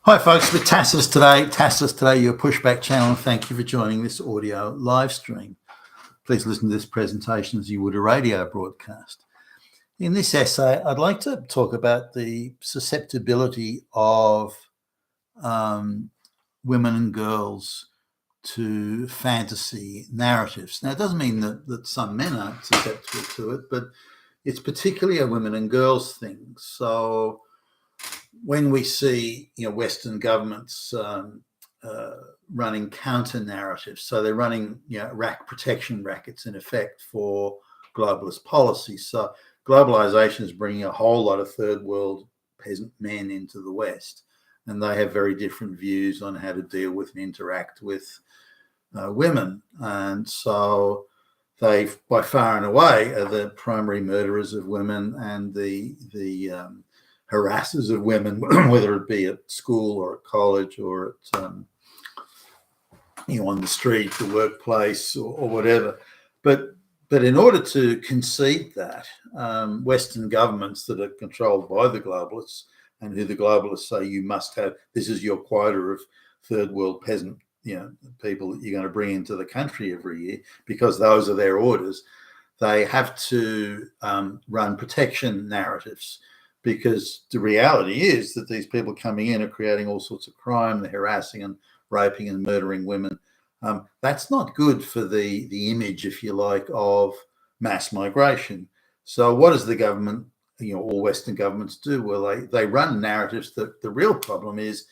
Hi folks, with Tacitus today, your pushback channel. Thank you for joining this audio live stream. Please listen to this presentation as you would a radio broadcast. In this essay, I'd like to talk about the susceptibility of women and girls to fantasy narratives. Now, it doesn't mean that some men aren't susceptible to it, but it's particularly a women and girls thing. So when we see, Western governments running counter narratives, so they're running, protection rackets in effect for globalist policies. So globalization is bringing a whole lot of third world peasant men into the West, and they have very different views on how to deal with and interact with women. And so they, by far and away, are the primary murderers of women and the harassers of women, whether it be at school or at college or at on the street, the workplace, or whatever. But in order to concede that, Western governments that are controlled by the globalists, and who the globalists say you must have, this is your quota of third world peasant, people that you're going to bring into the country every year, because those are their orders. They have to run protection narratives, because the reality is that these people coming in are creating all sorts of crime. They're harassing and raping and murdering women. That's not good for the image, if you like, of mass migration. So what does the government, all Western governments do? Well, they run narratives that the real problem is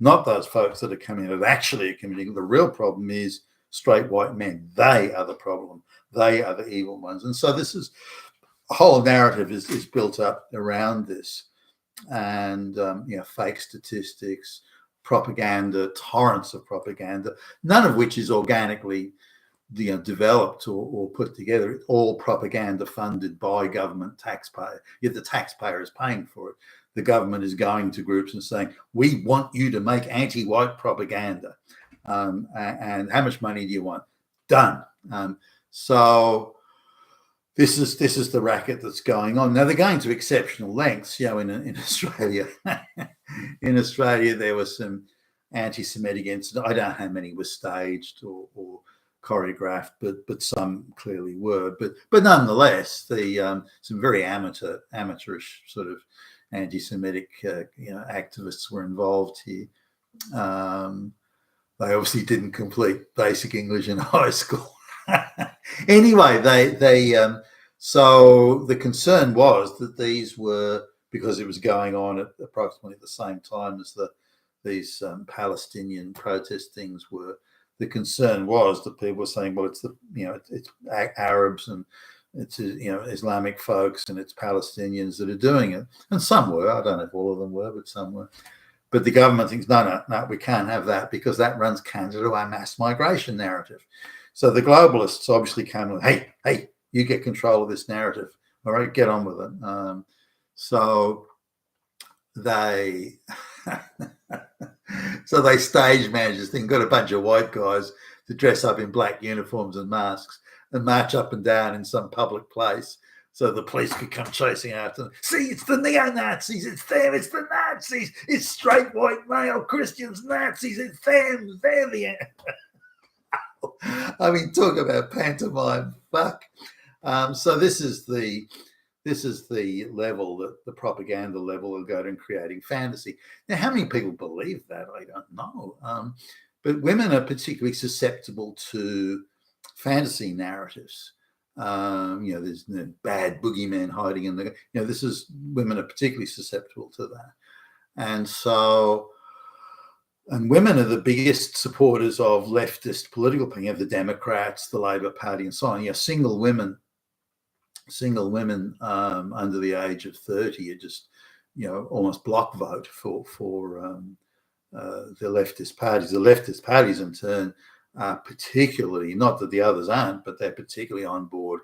not those folks that are coming in that actually are committing. The real problem is straight white men. They are the problem. They are the evil ones. And so this is, whole narrative is built up around this, and fake statistics, propaganda, torrents of propaganda, none of which is organically developed or put together. It's all propaganda funded by government taxpayer, yet the taxpayer is paying for it. The government is going to groups and saying, we want you to make anti-white propaganda, and how much money do you want? Done. So this is the racket that's going on. Now, they're going to exceptional lengths. In Australia, in Australia, there was some anti-Semitic incidents. I don't know how many were staged or choreographed, but some clearly were. But nonetheless, some very amateurish sort of anti-Semitic activists were involved here. They obviously didn't complete basic English in high school. Anyway, so the concern was that these were, because it was going on at approximately the same time as these Palestinian protest things were. The concern was that people were saying, well, it's it's Arabs and it's Islamic folks and it's Palestinians that are doing it, and some were. I don't know if all of them were, but some were. But the government thinks, no, we can't have that, because that runs counter to our mass migration narrative. So the globalists obviously came with, hey, you get control of this narrative. All right, get on with it. So they stage managed this thing, got a bunch of white guys to dress up in black uniforms and masks and march up and down in some public place, so the police could come chasing after them. See, it's the neo-Nazis. It's them. It's the Nazis. It's straight white male Christians, Nazis. It's them. They're the... I mean, talk about pantomime. Fuck. So this is the level, that the propaganda level of going and creating fantasy. Now, how many people believe that? I don't know. But women are particularly susceptible to fantasy narratives. There's bad boogeyman hiding in the. Women are particularly susceptible to that, and so. And women are the biggest supporters of leftist political opinion, of the Democrats, the Labor Party, and so on. Single women under the age of 30 are just, almost block vote for the leftist parties. The leftist parties, in turn, are particularly, not that the others aren't, but they're particularly on board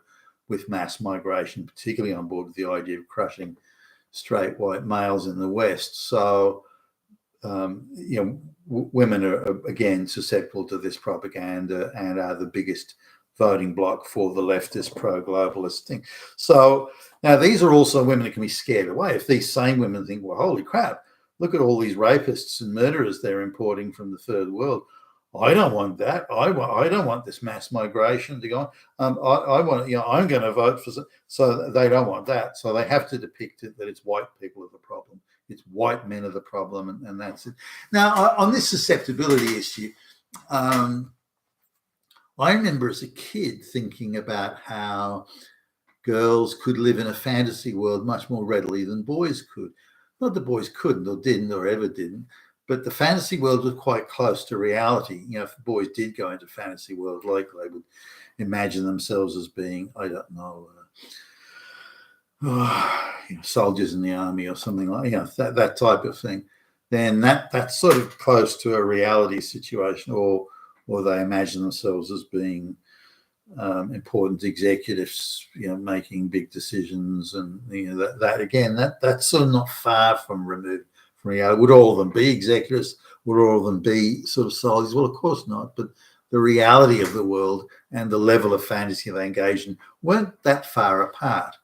with mass migration, particularly on board with the idea of crushing straight white males in the West. So, women are again susceptible to this propaganda and are the biggest voting bloc for the leftist pro-globalist thing. So now these are also women that can be scared away. If these same women think, well, holy crap, look at all these rapists and murderers they're importing from the third world. I don't want that. I don't want this mass migration to go on. I want, I'm going to vote for. So they don't want that. So they have to depict it that it's white people are the problem. It's white men are the problem, and that's it. Now, on this susceptibility issue, I remember as a kid thinking about how girls could live in a fantasy world much more readily than boys could. Not that boys couldn't or didn't or ever didn't, but the fantasy world was quite close to reality. If boys did go into fantasy world, like they would imagine themselves as being, I don't know, soldiers in the army or something like that type of thing. Then that's sort of close to a reality situation, or they imagine themselves as being important executives, making big decisions, and that's sort of not far from removed from reality. Would all of them be executives? Would all of them be sort of soldiers? Well, of course not. But the reality of the world and the level of fantasy they engage in weren't that far apart.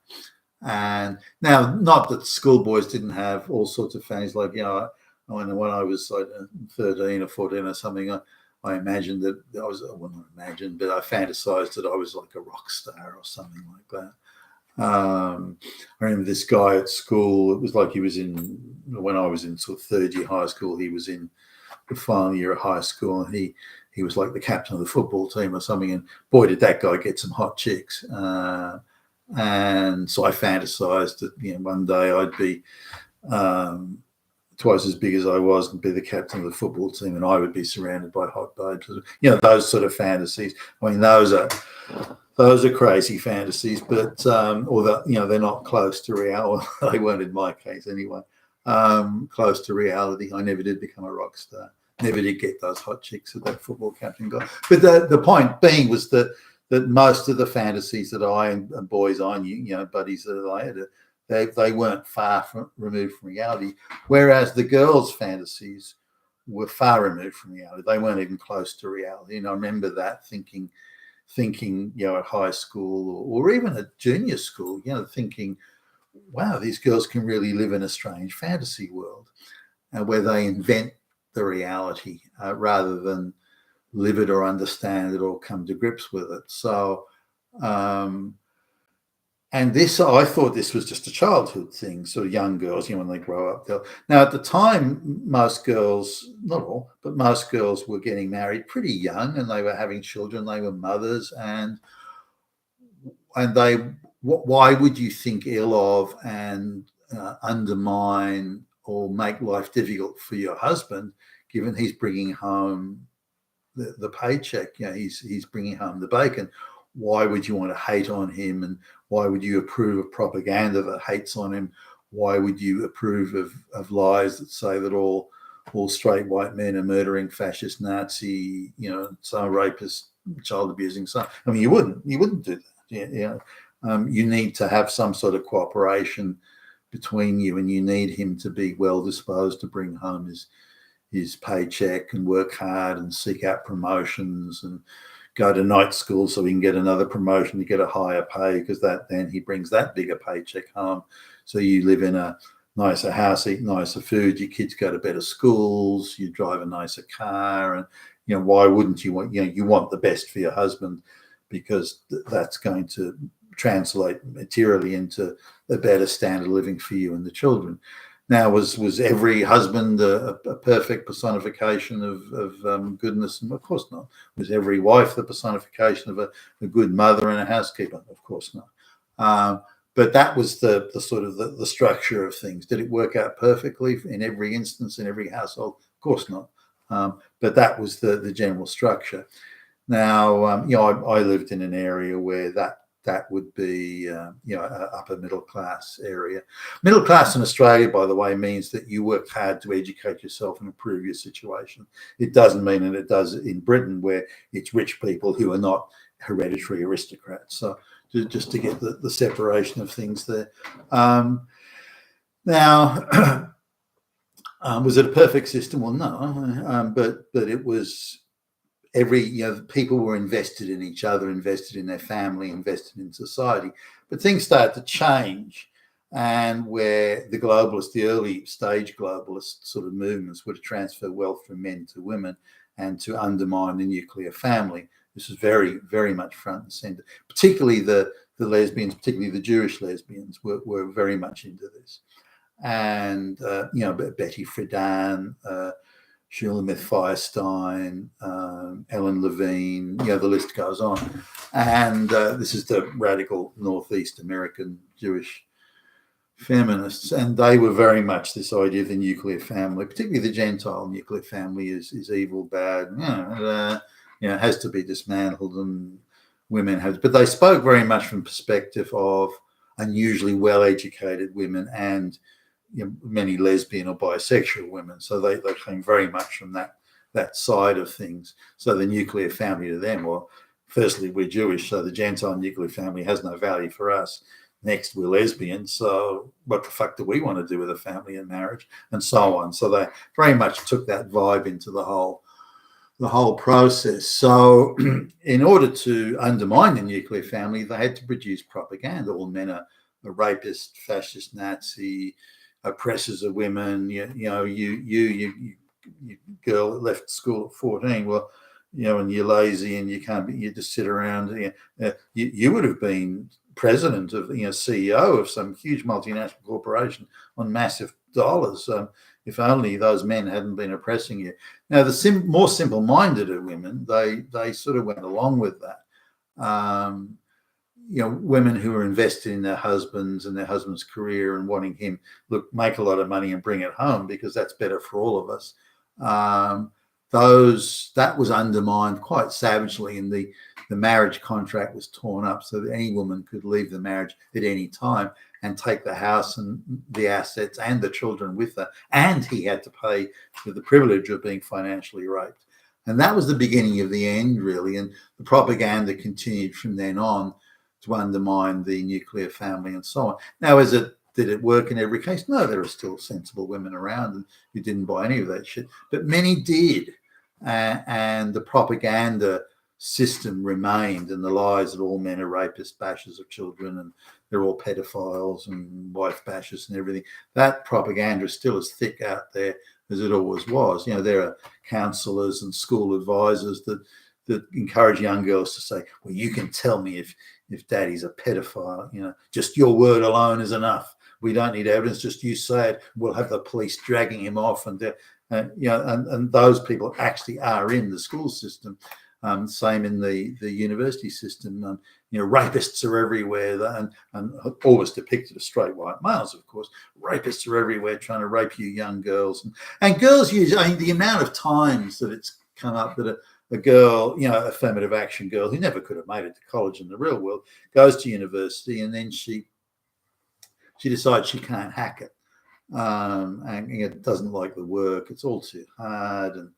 And now, not that schoolboys didn't have all sorts of fantasies, like when I was like 13 or 14 or something. I imagined that I fantasized that I was like a rock star or something like that. I remember this guy at school. It was like when I was in sort of third year high school, he was in the final year of high school, and he was like the captain of the football team or something. And boy, did that guy get some hot chicks. And so I fantasized that one day I'd be twice as big as I was and be the captain of the football team, and I would be surrounded by hot babes. Those sort of fantasies. I mean, those are crazy fantasies, but they're not close to reality. They weren't in my case anyway. Close to reality. I never did become a rock star. Never did get those hot chicks that football captain got. But the point being was that most of the fantasies that I and boys I knew, buddies that I had, they weren't far removed from reality, whereas the girls' fantasies were far removed from reality. They weren't even close to reality. And I remember that thinking, at high school or even at junior school, thinking, wow, these girls can really live in a strange fantasy world where they invent the reality rather than live it or understand it or come to grips with it. So, and I thought this was just a childhood thing, sort of young girls, when they grow up. Now, at the time, most girls, not all, but most girls were getting married pretty young, and they were having children. They were mothers, and why would you think ill of and undermine or make life difficult for your husband, given he's bringing home the paycheck? He's bringing home the bacon. Why would you want to hate on him, and why would you approve of propaganda that hates on him? Why would you approve of lies that say that all straight white men are murdering fascist Nazi, some rapist, child abusing son? I mean, you wouldn't do that. You need to have some sort of cooperation between you, and you need him to be well disposed to bring home his paycheck and work hard and seek out promotions and go to night school so he can get another promotion to get a higher pay, because then he brings that bigger paycheck home. So you live in a nicer house, eat nicer food, your kids go to better schools, you drive a nicer car, and why wouldn't you want you want the best for your husband, because that's going to translate materially into a better standard of living for you and the children. Now, was every husband a perfect personification of goodness? Of course not. Was every wife the personification of a good mother and a housekeeper? Of course not. But that was the sort of the structure of things. Did it work out perfectly in every instance, in every household? Of course not. But that was the general structure. Now, I lived in an area where that would be, upper middle class area. Middle class in Australia, by the way, means that you work hard to educate yourself and improve your situation. It doesn't mean that it does in Britain, where it's rich people who are not hereditary aristocrats. So just to get the separation of things there. Now, was it a perfect system? Well, no, but it was. People were invested in each other, invested in their family, invested in society. But things started to change and where the globalists, the early stage globalist sort of movements, were to transfer wealth from men to women and to undermine the nuclear family. This was very, very much front and center. Particularly the lesbians, particularly the Jewish lesbians, were very much into this. And Betty Friedan, Shulamith Firestein, Ellen Levine, the list goes on. And this is the radical Northeast American Jewish feminists, and they were very much this idea of the nuclear family, particularly the Gentile nuclear family, is evil, bad, has to be dismantled, and women have. But they spoke very much from perspective of unusually well-educated women and many lesbian or bisexual women. So they came very much from that side of things. So the nuclear family to them, well, firstly, we're Jewish, so the Gentile nuclear family has no value for us. Next, we're lesbian, so what the fuck do we want to do with a family and marriage, and so on. So they very much took that vibe into the whole process. So in order to undermine the nuclear family, they had to produce propaganda. All men are rapist, fascist, Nazi, oppressors of women. You girl that left school at 14, well, and you're lazy and you can't be, you just sit around. You would have been president of, CEO of some huge multinational corporation on massive dollars. If only those men hadn't been oppressing you. Now, the more simple-minded of women, they sort of went along with that. Women who were invested in their husbands and their husband's career and wanting him, look, make a lot of money and bring it home because that's better for all of us. That was undermined quite savagely, and the marriage contract was torn up so that any woman could leave the marriage at any time and take the house and the assets and the children with her, and he had to pay for the privilege of being financially raped. And that was the beginning of the end, really, and the propaganda continued from then on to undermine the nuclear family and so on. Now, did it work in every case? No, there are still sensible women around who didn't buy any of that shit, but many did. And the propaganda system remained, and the lies that all men are rapists, bashers of children, and they're all pedophiles and wife bashers and everything. That propaganda is still as thick out there as it always was. There are counsellors and school advisors that encourage young girls to say, well, you can tell me if daddy's a pedophile, just your word alone is enough. We don't need evidence, just you say it. We'll have the police dragging him off, and those people actually are in the school system. Same in the university system. Rapists are everywhere, and always depicted as straight white males, of course. Rapists are everywhere trying to rape you young girls. And girls usually, the amount of times that it's come up that a girl, affirmative action girl who never could have made it to college in the real world, goes to university and then she decides she can't hack it. And it doesn't like the work. It's all too hard.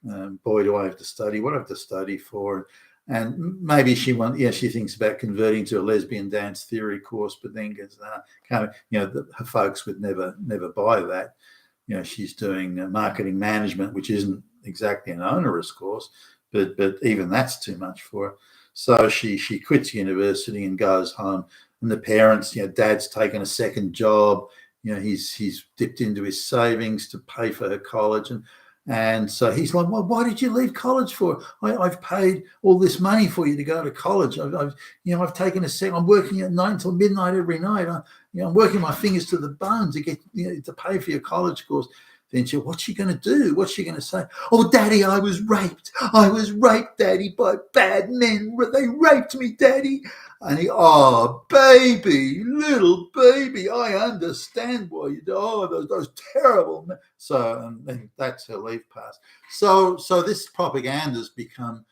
And boy, do I have to study. What do I have to study for? And maybe she thinks about converting to a lesbian dance theory course, but then gets her folks would never buy that. She's doing marketing management, which isn't exactly an onerous course, but even that's too much for her. So she quits university and goes home. And the parents, dad's taken a second job. He's dipped into his savings to pay for her college, and so he's like, well, why did you leave college for? I've paid all this money for you to go to college. I've taken a second. I'm working at 9 till midnight every night. I'm working my fingers to the bone to get to pay for your college course. Then what's she going to do? What's she going to say? Oh, Daddy, I was raped. I was raped, Daddy, by bad men. They raped me, Daddy. And oh, baby, little baby, I understand why you do. Oh, those terrible men. So and that's her leave pass. So this propaganda has become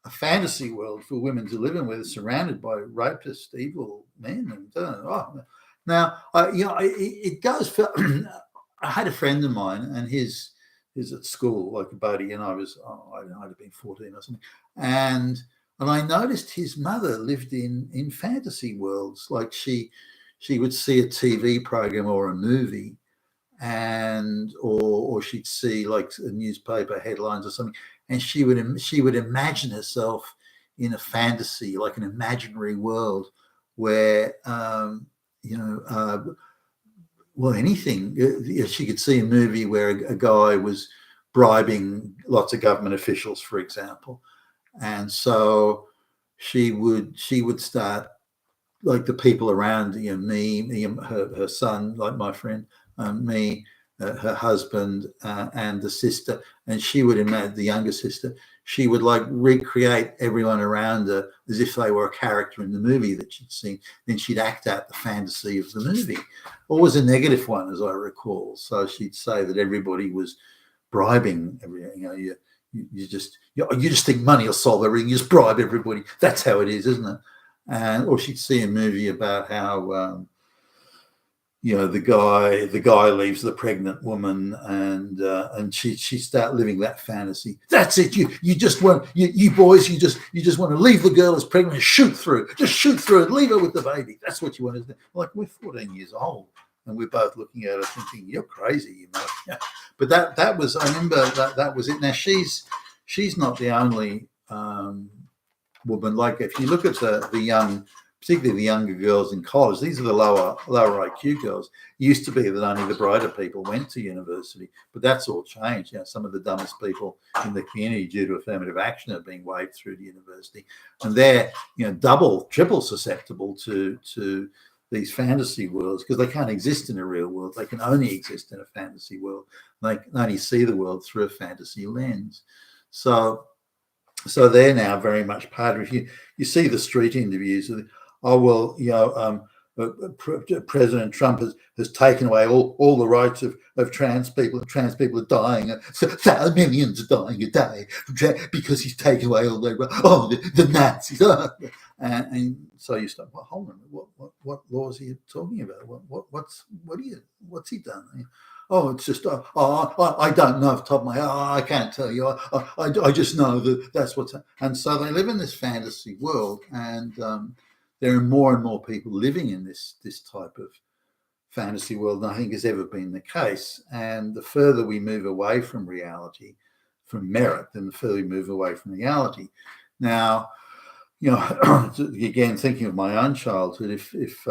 a fantasy world for women to live in, where they're surrounded by rapist, evil men. And now, it goes for. I had a friend of mine, and he's at school, like a buddy, and I might have been 14 or something, and I noticed his mother lived in fantasy worlds. Like she would see a TV program or a movie, and or she'd see like a newspaper headlines or something, and she would imagine herself in a fantasy, like an imaginary world where well, anything. She could see a movie where a guy was bribing lots of government officials, for example, and so she would start, like, the people around, me, her son, like my friend, me, her husband, and the sister, and she would imagine the younger sister. She would, like, recreate everyone around her as if they were a character in the movie that she'd seen. Then she'd act out the fantasy of the movie. Always a negative one, as I recall. So she'd say that everybody was bribing everything. You just think money will solve everything. You just bribe everybody. That's how it is, isn't it? Or she'd see a movie about how the guy leaves the pregnant woman, and she start living that fantasy. That's it. You just want you boys. You just want to leave the girl as pregnant and shoot through. Just shoot through it. Leave her with the baby. That's what you want, isn't it? Like, we're 14 years old, and we're both looking at her thinking, "You're crazy, Yeah. But that was, I remember that was it. Now she's not the only woman. Like, if you look at the young, particularly the younger girls in college, these are the lower IQ girls. It used to be that only the brighter people went to university, but that's all changed. Some of the dumbest people in the community, due to affirmative action, are being waved through to university, and they're double, triple susceptible to these fantasy worlds, because they can't exist in a real world. They can only exist in a fantasy world. They can only see the world through a fantasy lens. So they're now very much part of it. You see the street interviews. President Trump has taken away all the rights of trans people. Trans people are dying. Millions are dying a day because he's taken away all their rights. Oh, the Nazis. And so you start, well, hold on, what laws are you talking about? What's he done? Oh, it's just, I don't know off the top of my head. I can't tell you. I just know that's what's. And so they live in this fantasy world, and there are more and more people living in this type of fantasy world than I think has ever been the case. And the further we move away from reality, from merit, then the further we move away from reality. Now, again, thinking of my own childhood, if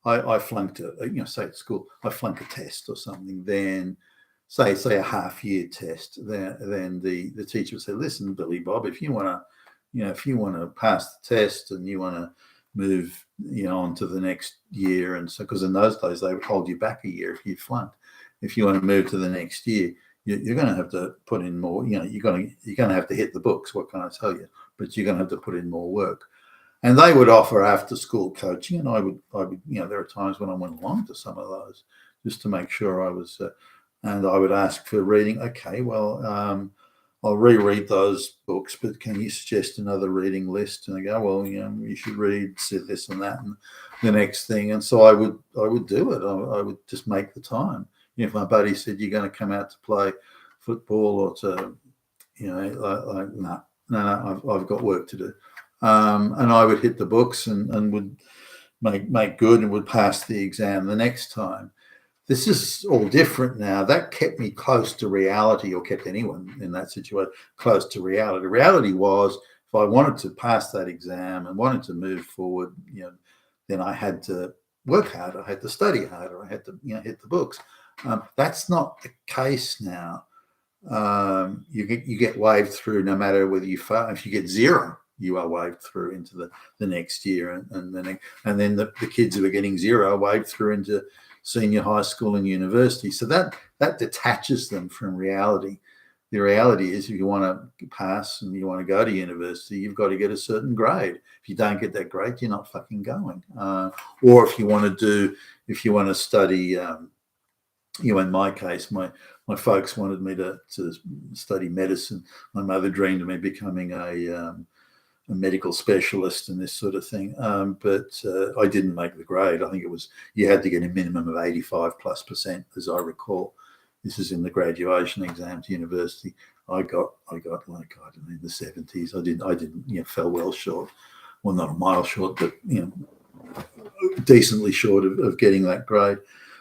I flunked say at school, I flunked a test or something, then say a half-year test, then the teacher would say, "Listen, Billy Bob, if you want to pass the test and you want to move on to the next year," and so, because in those days they would hold you back a year if you flunked. If you want to move to the next year, you're going to have to put in more. You're going to have to hit the books. What can I tell you? But you're going to have to put in more work. And they would offer after-school coaching, and I would, there are times when I went along to some of those just to make sure I was, and I would ask for reading. Okay, well, I'll reread those books, but can you suggest another reading list? And they go, well, you should read this and that and the next thing. And so I would do it. I would just make the time. If my buddy said, "You're going to come out to play football or to, no, I've got work to do." And I would hit the books and would make good and would pass the exam the next time. This is all different now. That kept me close to reality, or kept anyone in that situation close to reality. Reality was, if I wanted to pass that exam and wanted to move forward, then I had to work harder. I had to study harder. I had to, hit the books. That's not the case now. You get waved through no matter whether you fail. If you get zero, you are waved through into the next year, and then the kids who are getting zero are waved through into senior high school and university. So that detaches them from reality. The reality is, if you want to pass and you want to go to university, you've got to get a certain grade. If you don't get that grade, you're not fucking going. Or if you want to study, in my case, my folks wanted me to study medicine. My mother dreamed of me becoming a medical specialist and this sort of thing. But I didn't make the grade. I think it was, you had to get a minimum of 85+%, as I recall. This is in the graduation exam to university. I got like, I don't know, in the 70s. I didn't, fell well short. Well, not a mile short, but, decently short of getting that grade.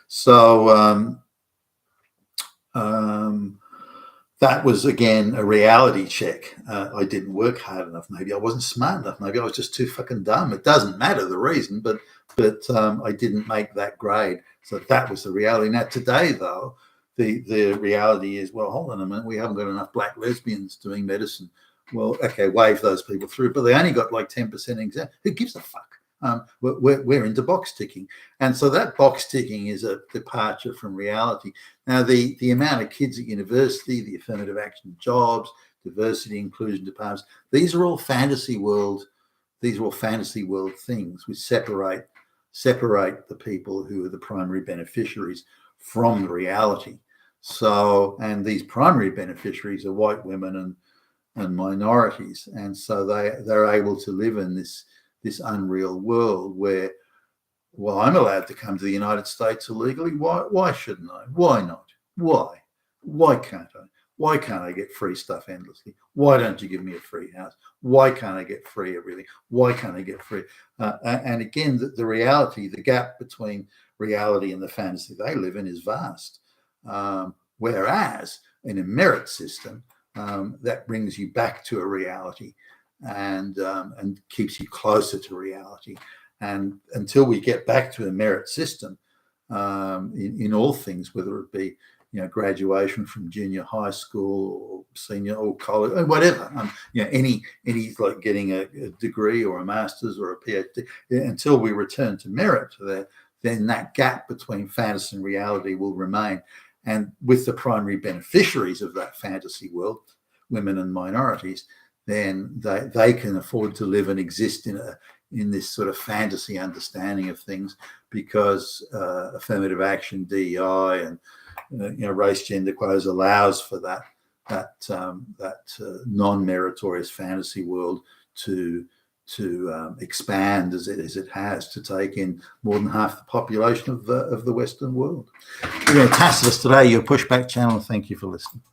So that was again a reality check. I didn't work hard enough. Maybe I wasn't smart enough. Maybe I was just too fucking dumb. It doesn't matter the reason, but I didn't make that grade. So that was the reality. Now today, though, the reality is, well, hold on a minute, we haven't got enough black lesbians doing medicine. Well, okay, wave those people through, but they only got like 10% exam. Who gives a fuck? We're into box ticking, and so that box ticking is a departure from reality. Now, the amount of kids at university, the affirmative action jobs, diversity inclusion departments, these are all fantasy world. These are all fantasy world things which separate the people who are the primary beneficiaries from the reality. So, and these primary beneficiaries are white women and minorities, and so they're able to live in this unreal world where, well, I'm allowed to come to the United States illegally. Why shouldn't I? Why not? Why can't I? Why can't I get free stuff endlessly? Why don't you give me a free house? Why can't I get free everything? Why can't I get free? And again, the reality, the gap between reality and the fantasy they live in is vast. Whereas in a merit system, that brings you back to a reality and keeps you closer to reality. And until we get back to a merit system in all things, whether it be graduation from junior high school or senior or college or whatever, any like getting a degree or a master's or a PhD, until we return to merit to that, then that gap between fantasy and reality will remain. And with the primary beneficiaries of that fantasy world, women and minorities, then they can afford to live and exist in this sort of fantasy understanding of things, because affirmative action, DEI, and race gender quotas allows for that non-meritorious fantasy world to expand as it has, to take in more than half the population of the Western world. We're going to Tacitus today, your pushback channel. Thank you for listening.